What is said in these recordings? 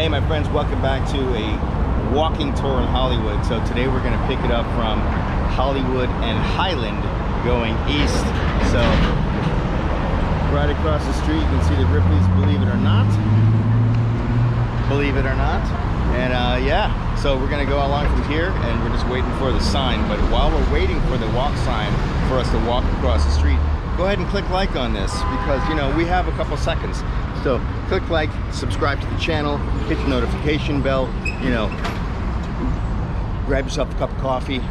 Hey my friends, welcome back to a walking tour in Hollywood. So today we're going to pick it up from Hollywood and Highland going east. So right across the street you can see the Ripley's Believe It or Not. Believe it or not. And yeah, so we're going to go along from here and we're just waiting for the sign. But while we're waiting for the walk sign for us to walk across the street, go ahead and click like on this because, you know, we have a couple seconds. So click like, subscribe to the channel, hit the notification bell, you know, grab yourself a cup of coffee.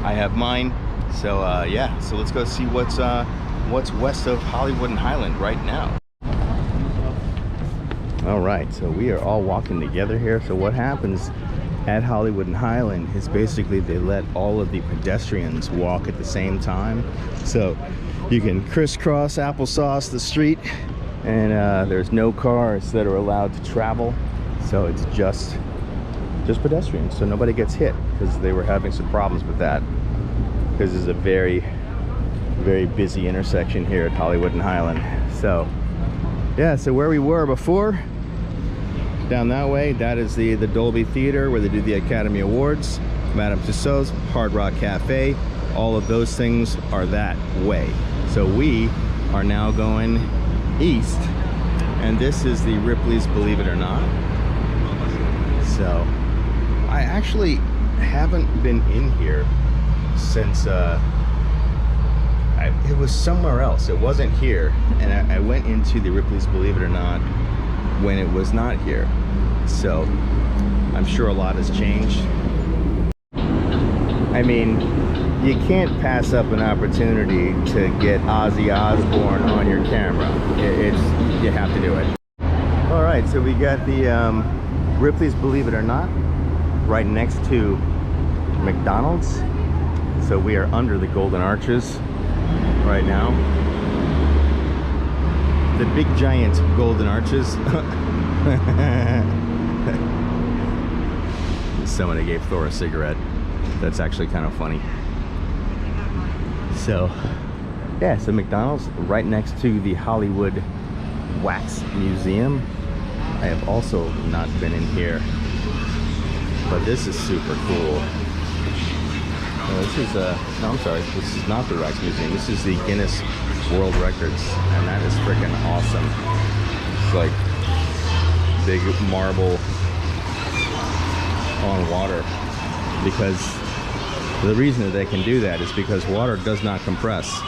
I have mine. So yeah, so let's go see what's west of Hollywood and Highland right now. All right, so we are all walking together here. So what happens at Hollywood and Highland is basically they let all of the pedestrians walk at the same time. So you can crisscross applesauce the street, and there's no cars that are allowed to travel. So it's just pedestrians. So nobody gets hit because they were having some problems with that. Because this is a very, very busy intersection here at Hollywood and Highland. So yeah, so where we were before, down that way, that is the Dolby Theater where they do the Academy Awards, Madame Tussauds, Hard Rock Cafe, all of those things are that way. So we are now going east, and this is the Ripley's Believe It or Not. So I actually haven't been in here since it was somewhere else. It wasn't here, and I went into the Ripley's Believe It or Not when it was not here. So I'm sure a lot has changed. I mean, you can't pass up an opportunity to get Ozzy Osbourne on your camera. You have to do it. All right, so we got the Ripley's Believe It or Not right next to McDonald's. So we are under the Golden Arches right now. The big giant Golden Arches. Somebody gave Thor a cigarette. That's actually kind of funny. So yeah, so McDonald's right next to the Hollywood Wax Museum. I have also not been in here, but this is super cool. This is no, I'm sorry, this is not the Wax Museum. This is the Guinness World Records, and that is freaking awesome. It's like big marble on water, because the reason that they can do that is because water does not compress.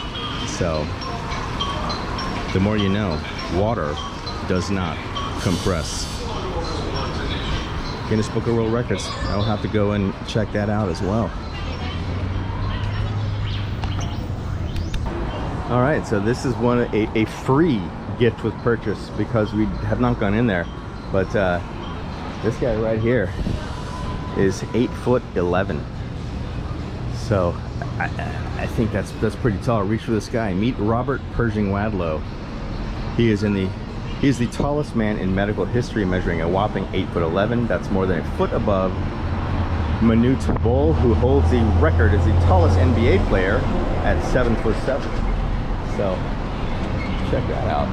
So the more you know, water does not compress. Guinness Book of World Records. I'll have to go and check that out as well. All right, so this is a free gift with purchase because we have not gone in there. But this guy right here is 8'11". So I think that's pretty tall. Reach for the sky. Meet Robert Pershing Wadlow. He's the tallest man in medical history, measuring a whopping 8'11". That's more than a foot above Manute Bol, who holds the record as the tallest NBA player at 7'7". So check that out.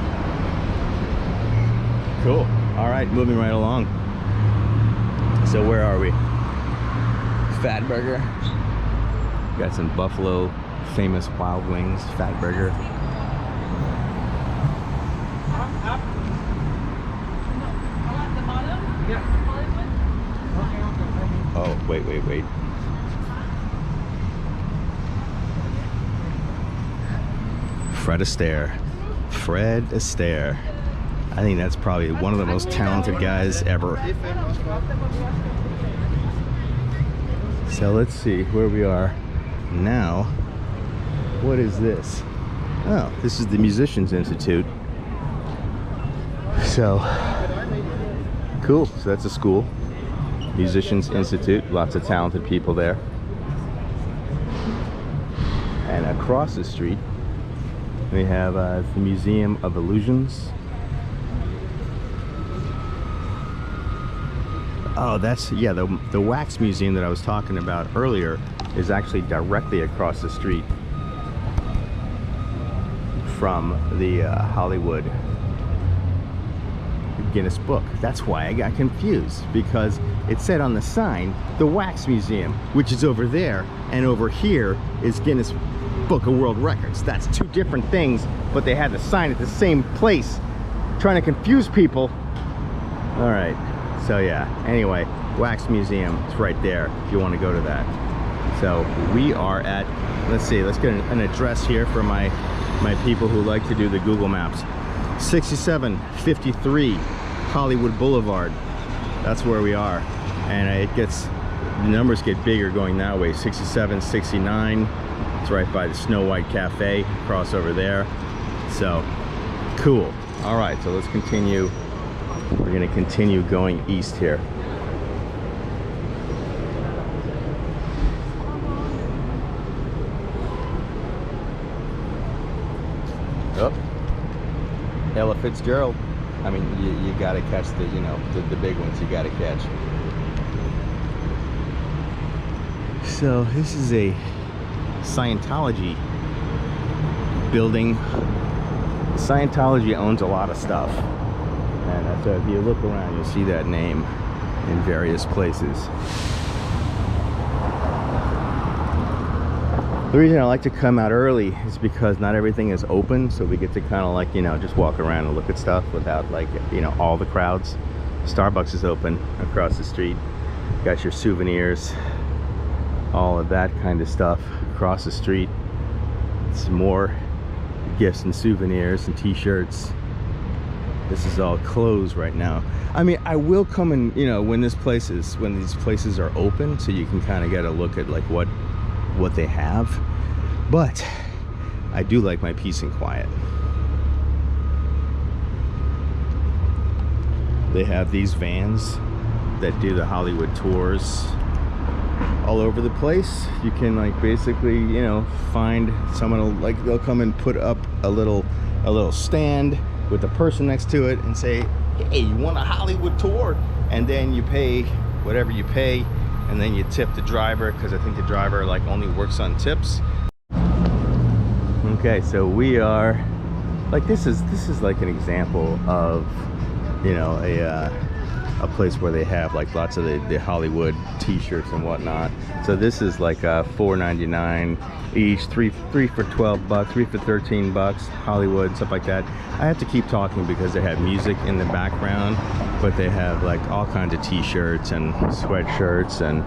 Cool. All right, moving right along. So where are we? Fat Burger. Got some Buffalo famous Wild Wings, Fat Burger. Oh, wait. Fred Astaire. Fred Astaire. I think that's probably one of the most talented guys ever. So let's see where we are now. What is this? Oh, this is the Musicians Institute. So cool. So that's a school. Musicians Institute. Lots of talented people there. And across the street we have the Museum of Illusions. Oh, that's, yeah, the Wax Museum that I was talking about earlier is actually directly across the street from the Hollywood Guinness Book. That's why I got confused, because it said on the sign, the Wax Museum, which is over there, and over here is Guinness Book of World Records. That's two different things, but they had the sign at the same place, trying to confuse people. All right, so yeah, anyway, Wax Museum, it's right there if you want to go to that. So we are at, let's see, let's get an address here for my people who like to do the Google Maps. 6753 Hollywood Boulevard. That's where we are, and the numbers get bigger going that way. 67, 69. It's right by the Snow White Cafe across over there. So cool. All right, so let's continue. We're gonna continue going east here. Oh, Ella Fitzgerald. I mean, you gotta catch the, you know, the big ones you gotta catch. So this is a Scientology building. Scientology owns a lot of stuff, and so if you look around, you'll see that name in various places. The reason I like to come out early is because not everything is open, so we get to kind of like, you know, just walk around and look at stuff without, like, you know, all the crowds. Starbucks is open across the street. Got your souvenirs, all of that kind of stuff across the street. Some more gifts and souvenirs and t-shirts. This is all closed right now. I mean, I will come in, you know, when these places are open, so you can kind of get a look at like what they have, but I do like my peace and quiet. They have these vans that do the Hollywood tours all over the place. You can, like, basically, you know, find someone, like, they'll come and put up a little stand with a person next to it and say, hey, you want a Hollywood tour? And then you pay whatever you pay, and then you tip the driver, because I think the driver, like, only works on tips. Okay, so we are, like, this is like an example of, you know, a place where they have like lots of the Hollywood t-shirts and whatnot. So this is like $4.99 each, three for 12 bucks, 3 for 13 bucks, Hollywood, stuff like that. I have to keep talking because they have music in the background, but they have like all kinds of t-shirts and sweatshirts and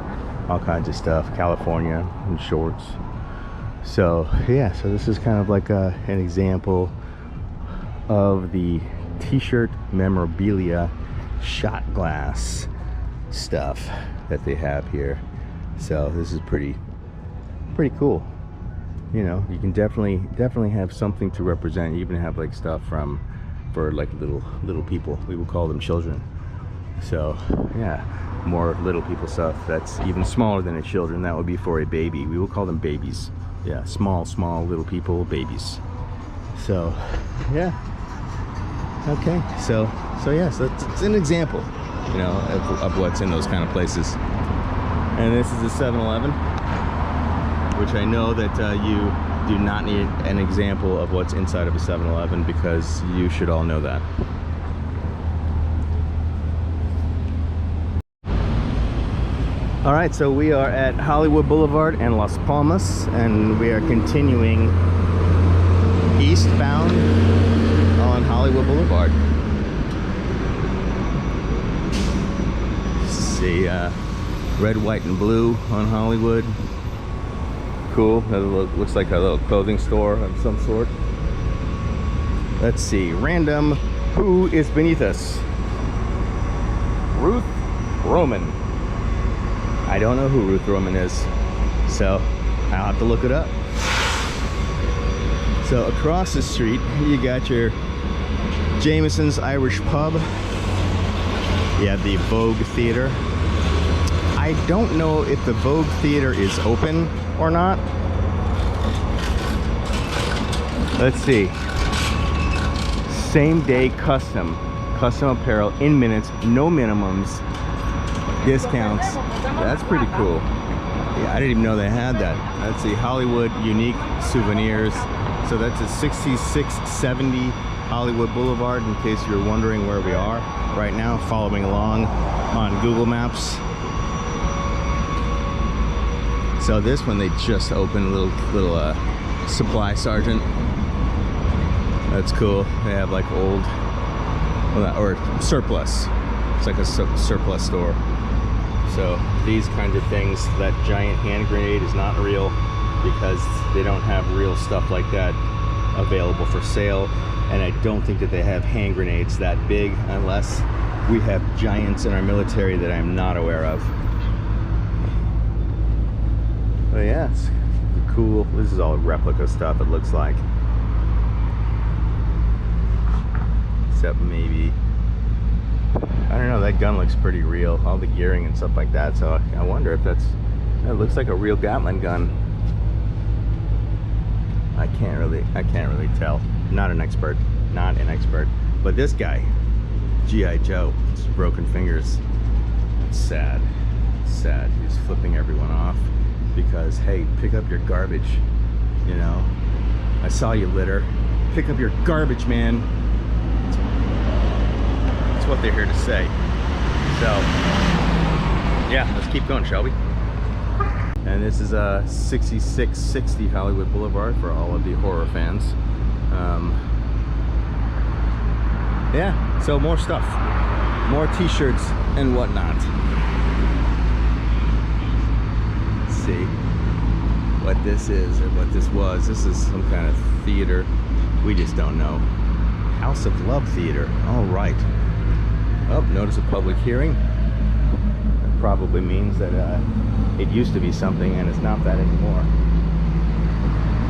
all kinds of stuff, California and shorts. So yeah, so this is kind of like an example of the t-shirt memorabilia shot glass stuff that they have here. So this is pretty cool. You know, you can definitely have something to represent. You even have like stuff for like little people. We would call them children. So yeah, more little people stuff that's even smaller than a children. That would be for a baby. We will call them babies. Yeah, small little people, babies. So yeah. Okay, so yeah, so it's an example, you know, of what's in those kind of places. And this is the 7-Eleven, which I know that you do not need an example of what's inside of a 7-Eleven, because you should all know that. All right, so we are at Hollywood Boulevard and Las Palmas, and we are continuing eastbound on Hollywood Boulevard. See, red, white, and blue on Hollywood. Cool. That looks like a little clothing store of some sort. Let's see. Random. Who is beneath us? Ruth Roman. I don't know who Ruth Roman is, so I'll have to look it up. So across the street, you got your Jameson's Irish Pub. You have the Vogue Theater. I don't know if the Vogue Theater is open or not. Let's see. Same day custom apparel in minutes, no minimums, discounts. That's pretty cool. Yeah, I didn't even know they had that. Let's see, Hollywood unique souvenirs. So that's a 66.70 Hollywood Boulevard, in case you're wondering where we are right now, following along on Google Maps. So this one, they just opened, little supply sergeant. That's cool. They have like old, or surplus. It's like a surplus store. So these kinds of things, that giant hand grenade is not real, because they don't have real stuff like that available for sale. And I don't think that they have hand grenades that big, unless we have giants in our military that I'm not aware of. But yeah, it's cool. This is all replica stuff, it looks like. Except maybe, I don't know, that gun looks pretty real. All the gearing and stuff like that. So I wonder if it looks like a real Gatling gun. I can't really tell. Not an expert. But this guy, G.I. Joe, just broken fingers. It's sad. It's sad. He's flipping everyone off because, hey, pick up your garbage. You know, I saw you litter. Pick up your garbage, man. That's what they're here to say. So, yeah, let's keep going, shall we? And this is 6660 Hollywood Boulevard for all of the horror fans. Yeah, so more stuff, more t-shirts and whatnot. Let's see what this is, or what this was. This is some kind of theater. We just don't know. House of Love Theater. All right. Oh, notice a public hearing. That probably means that it used to be something and it's not that anymore.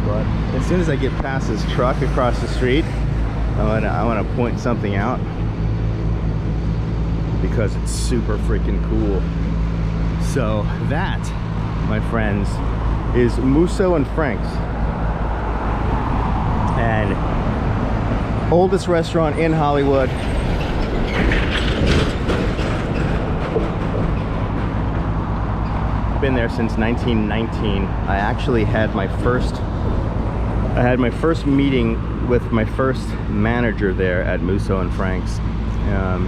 But as soon as I get past this truck across the street, I want to point something out because it's super freaking cool. So that, my friends, is Musso and Frank's, and oldest restaurant in Hollywood. Been there since 1919. I actually had my first meeting with my first manager there at Musso and Frank's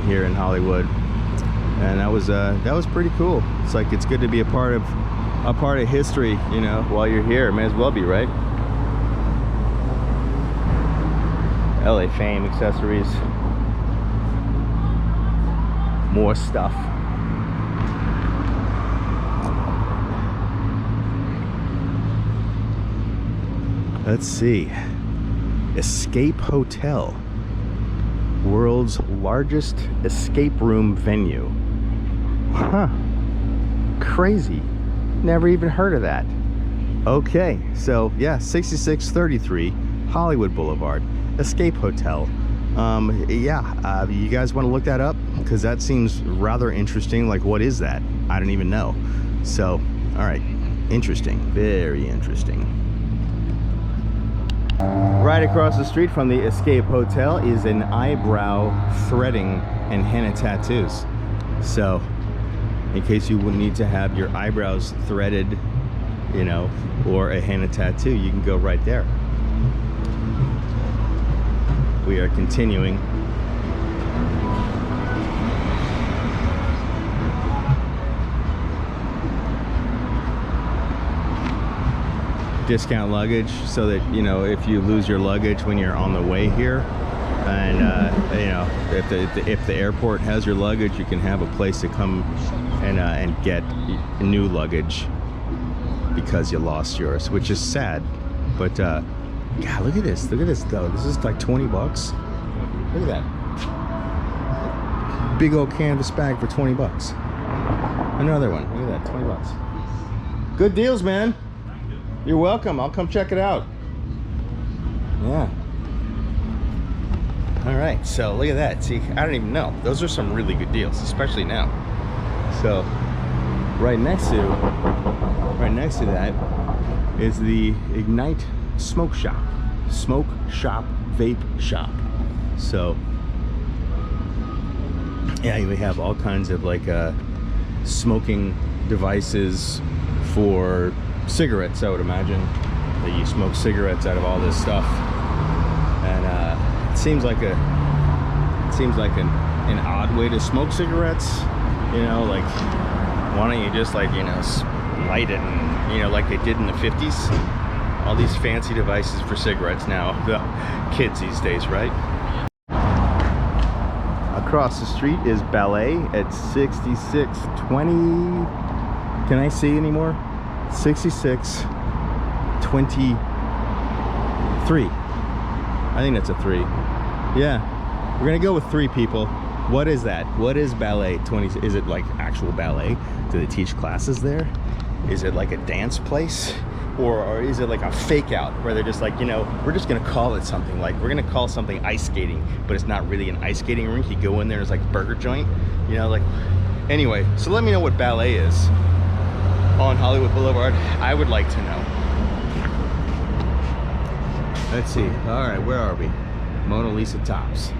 here in Hollywood, and that was pretty cool. It's like, it's good to be a part of history, you know, while you're here. May as well be, right? LA Fame accessories, more stuff. Let's see. Escape Hotel, world's largest escape room venue. Huh. Crazy. Never even heard of that. Okay, so yeah, 6633 Hollywood Boulevard, Escape Hotel. You guys want to look that up? Because that seems rather interesting. Like, what is that? I don't even know. So, all right, interesting, very interesting. Right across the street from the Escape Hotel is an eyebrow threading and henna tattoos. So, in case you would need to have your eyebrows threaded, you know, or a henna tattoo, you can go right there. We are continuing. Discount luggage, so that, you know, if you lose your luggage when you're on the way here, and you know, if the airport has your luggage, you can have a place to come and get new luggage because you lost yours, which is sad. But God, look at this though. This is like 20 bucks. Look at that big old canvas bag for 20 bucks. Another one. Look at that, 20 bucks. Good deals, man. You're welcome. I'll come check it out. Yeah. All right. So look at that. See, I don't even know. Those are some really good deals, especially now. So right next to that is the Ignite Smoke Shop. Smoke Shop, Vape Shop. So yeah, we have all kinds of like smoking devices for cigarettes, I would imagine, that you smoke cigarettes out of all this stuff. And it's seems like an odd way to smoke cigarettes. You know, like, why don't you just, like, you know, light it, and, you know, like they did in the 50s. All these fancy devices for cigarettes now, the kids these days, right? Across the street is Ballet at 6620. Can I see anymore? 6623. I think that's a 3. Yeah, we're gonna go with 3, people. What is that? What is Ballet 20? Is it like actual ballet? Do they teach classes there? Is it like a dance place? Or is it like a fake out where they're just like, you know, we're just gonna call it something, like we're gonna call something ice skating, but it's not really an ice skating rink. You go in there, it's like a burger joint, you know, like, anyway. So let me know what Ballet is on Hollywood Boulevard. I would like to know. Let's see. All right, where are we? Mona Lisa tops.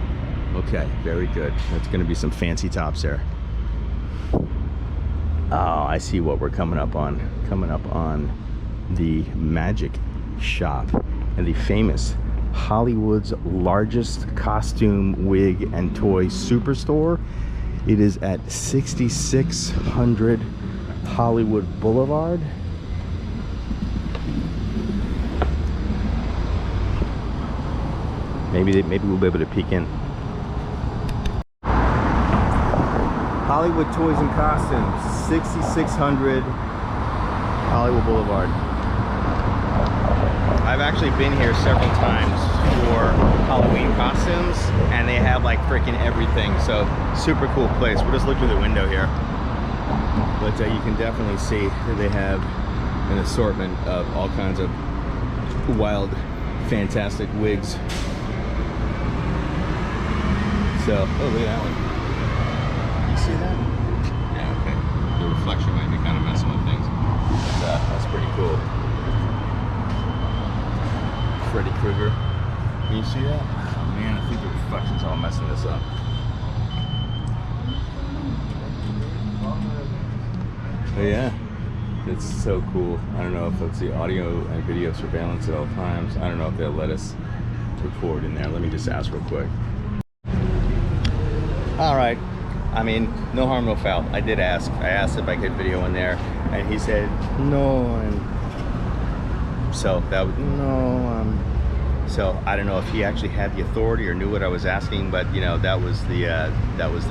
Okay, very good. That's gonna be some fancy tops there. Oh, I see what we're coming up on. Coming up on the Magic Shop and the famous Hollywood's largest costume, wig, and toy superstore. It is at 6600 Hollywood Boulevard. Maybe we'll be able to peek in. Hollywood Toys and Costumes, 6600 Hollywood Boulevard. I've actually been here several times for Halloween costumes, and they have like freaking everything. So super cool place. We'll just look through the window here, but you can definitely see that they have an assortment of all kinds of wild, fantastic wigs. So, oh, look at that one. You see that? Yeah, okay. The reflection might be kind of messing with things. But, that's pretty cool. Freddy Krueger. Can you see that? Oh man, I think the reflection's all messing this up. But yeah, it's so cool. I don't know if it's the audio and video surveillance at all times. I don't know if they'll let us record in there. Let me just ask real quick. All right. I mean, no harm, no foul. I did ask. I asked if I could video in there, and he said no. And so that was no. So I don't know if he actually had the authority or knew what I was asking, but you know, that was the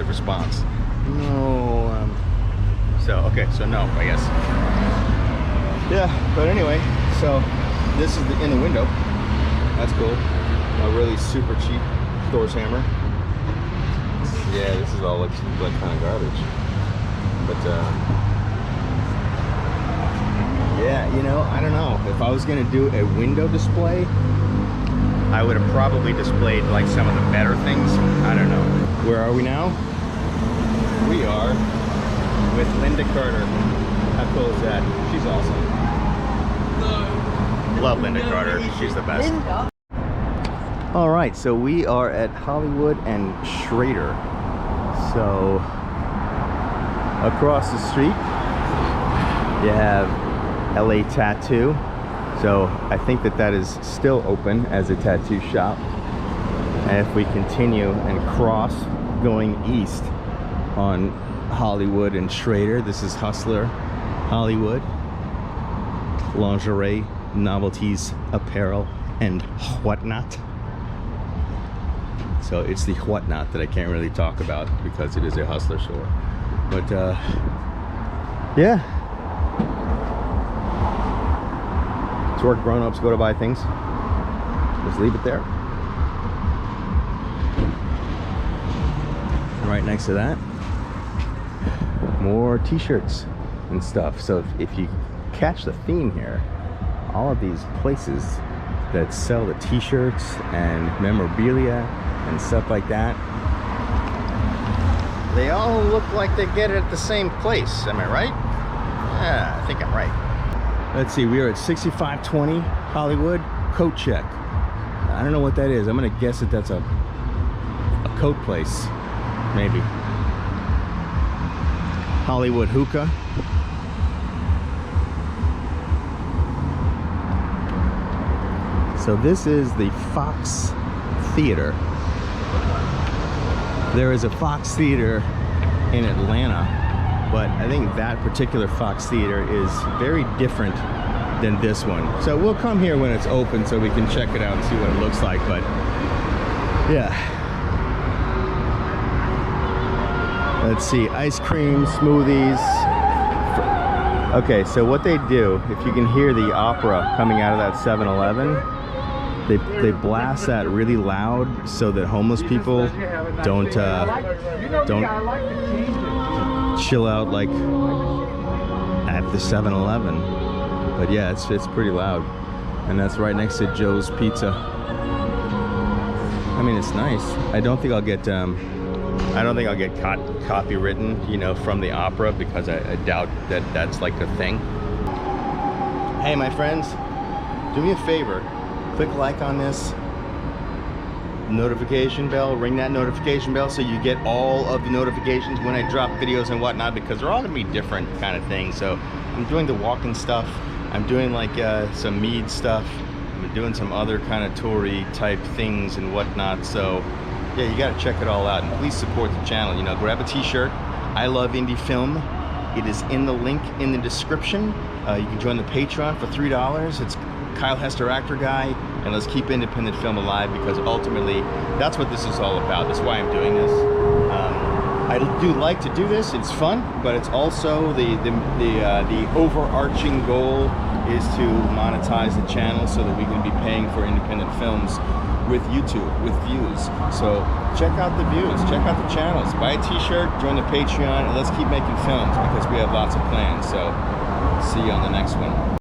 response. No. So okay, so no, I guess. Yeah, but anyway, so this is in the window. That's cool. A really super cheap Thor's hammer. Yeah, this is all like kind of garbage. But yeah, you know, I don't know. If I was gonna do a window display, I would have probably displayed like some of the better things. I don't know. Where are we now? We are with Linda Carter. How cool is that? She's awesome. Love Linda Carter. She's the best. All right, so we are at Hollywood and Schrader. So across the street you have LA Tattoo. So I think that is still open as a tattoo shop. And if we continue and cross going east on Hollywood and Schrader, this is Hustler Hollywood. Lingerie, novelties, apparel, and whatnot. So it's the whatnot that I can't really talk about because it is a Hustler store. But yeah, it's where grown-ups go to buy things. Just leave it there. And right next to that, more t-shirts and stuff. So if you catch the theme here, all of these places that sell the t-shirts and memorabilia and stuff like that, they all look like they get it at the same place. Am I right? Yeah, I think I'm right. Let's see, we are at 6520 Hollywood. Coat check. I don't know what that is. I'm gonna guess that that's a coat place, maybe. Hollywood hookah. So this is the Fox Theater There is a Fox Theater in Atlanta, but I think that particular Fox Theater is very different than this one. So we'll come here when it's open so we can check it out and see what it looks like. But yeah. Let's see, ice cream, smoothies. Okay, so what they do, if you can hear the opera coming out of that 7-Eleven, they blast that really loud so that homeless people don't chill out like at the 7-Eleven. But yeah, it's pretty loud, and that's right next to Joe's Pizza. I mean, it's nice. I don't think I'll get copywritten, you know, from the opera, because I doubt that that's like the thing. Hey, my friends, do me a favor. Click like on this, notification bell, ring that notification bell so you get all of the notifications when I drop videos and whatnot, because they're all gonna be different kind of things. So I'm doing the walking stuff, I'm doing like some mead stuff, I'm doing some other kind of toury type things and whatnot. So yeah, you gotta check it all out, and please support the channel. You know, grab a t-shirt. I love indie film. It is in the link in the description. You can join the Patreon for $3. It's Kyle Hester, Actor Guy, and let's keep independent film alive, because ultimately that's what this is all about. That's why I'm doing this. I do like to do this. It's fun, but it's also the overarching goal is to monetize the channel so that we can be paying for independent films with YouTube, with views. So check out the views, check out the channels, buy a t-shirt, join the Patreon, and let's keep making films, because we have lots of plans. So see you on the next one.